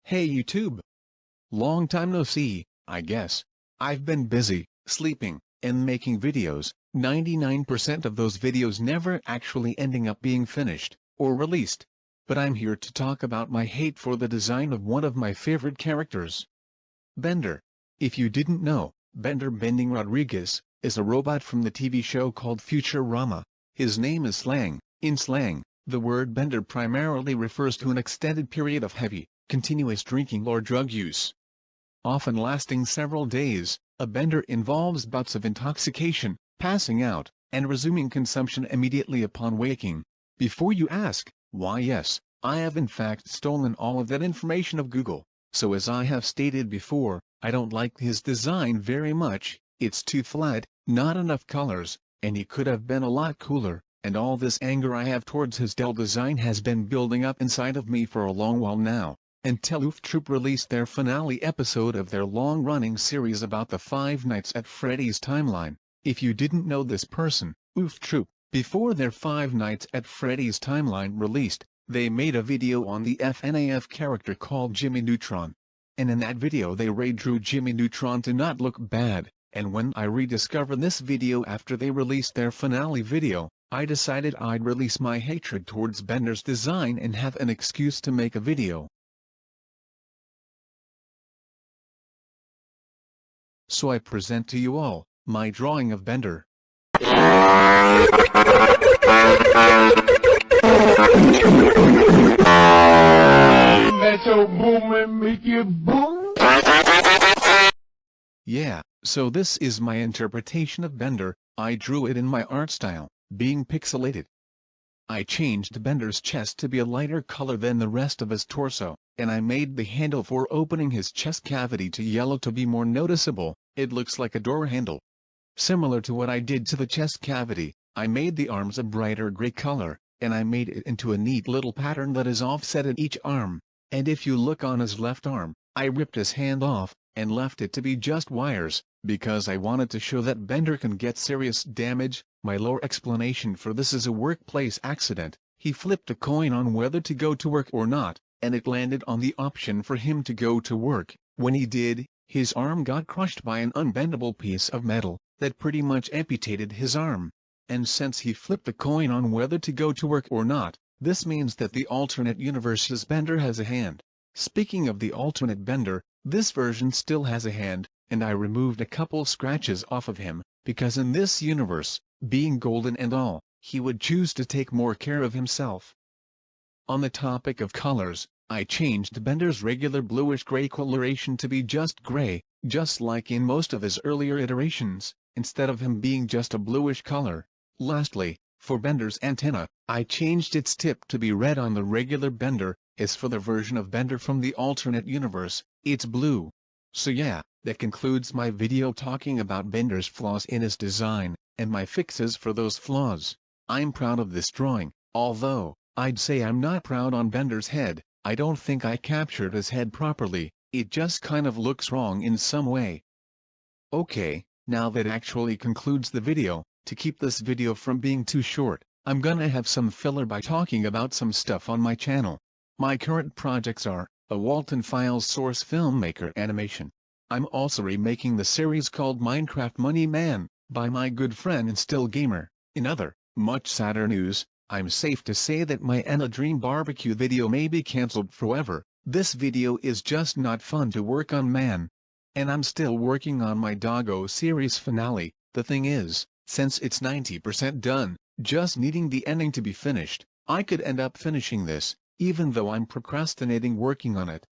Hey YouTube! Long time no see, I guess. I've been busy, sleeping, and making videos. 99% of those videos never actually ending up being finished, or released. But I'm here to talk about my hate for the design of one of my favorite characters. Bender. If you didn't know, Bender Bending Rodriguez is a robot from the TV show called Futurama. His name is slang. In slang, the word bender primarily refers to an extended period of heavy, continuous drinking or drug use. Often lasting several days, a bender involves bouts of intoxication, passing out, and resuming consumption immediately upon waking. Before you ask, why yes, I have in fact stolen all of that information of Google, so as I have stated before, I don't like his design very much. It's too flat, not enough colors, and he could have been a lot cooler. And all this anger I have towards his dull design has been building up inside of me for a long while now, until Troop released their finale episode of their long-running series about the Five Nights at Freddy's timeline. If you didn't know this person, Troop, before their Five Nights at Freddy's timeline released, they made a video on the FNaF character called Jimmy Neutron. And in that video they drew Jimmy Neutron to not look bad, and when I rediscovered this video after they released their finale video, I decided I'd release my hatred towards Bender's design and have an excuse to make a video. So I present to you all, my drawing of Bender. Yeah, so this is my interpretation of Bender. I drew it in my art style, being pixelated. I changed Bender's chest to be a lighter color than the rest of his torso, and I made the handle for opening his chest cavity to yellow to be more noticeable. It looks like a door handle. Similar to what I did to the chest cavity, I made the arms a brighter gray color, and I made it into a neat little pattern that is offset at each arm. And if you look on his left arm, I ripped his hand off, and left it to be just wires, because I wanted to show that Bender can get serious damage. My lore explanation for this is a workplace accident. He flipped a coin on whether to go to work or not, and it landed on the option for him to go to work. When he did, his arm got crushed by an unbendable piece of metal, that pretty much amputated his arm. And since he flipped the coin on whether to go to work or not, this means that the alternate universe's Bender has a hand. Speaking of the alternate Bender, this version still has a hand, and I removed a couple scratches off of him, because in this universe, being golden and all, he would choose to take more care of himself. On the topic of colors, I changed Bender's regular bluish-gray coloration to be just gray, just like in most of his earlier iterations, instead of him being just a bluish color. Lastly, for Bender's antenna, I changed its tip to be red on the regular Bender. As for the version of Bender from the alternate universe, it's blue. So yeah, that concludes my video talking about Bender's flaws in his design, and my fixes for those flaws. I'm proud of this drawing, although, I'd say I'm not proud on Bender's head. I don't think I captured his head properly, it just kind of looks wrong in some way. Okay, now that actually concludes the video. To keep this video from being too short, I'm gonna have some filler by talking about some stuff on my channel. My current projects are, a Walton Files source filmmaker animation. I'm also remaking the series called Minecraft Money Man, by my good friend and still gamer. In other, much sadder news, I'm safe to say that my Anna Dream barbecue video may be cancelled forever. This video is just not fun to work on, man. And I'm still working on my Doggo series finale. The thing is, since it's 90% done, just needing the ending to be finished, I could end up finishing this, even though I'm procrastinating working on it.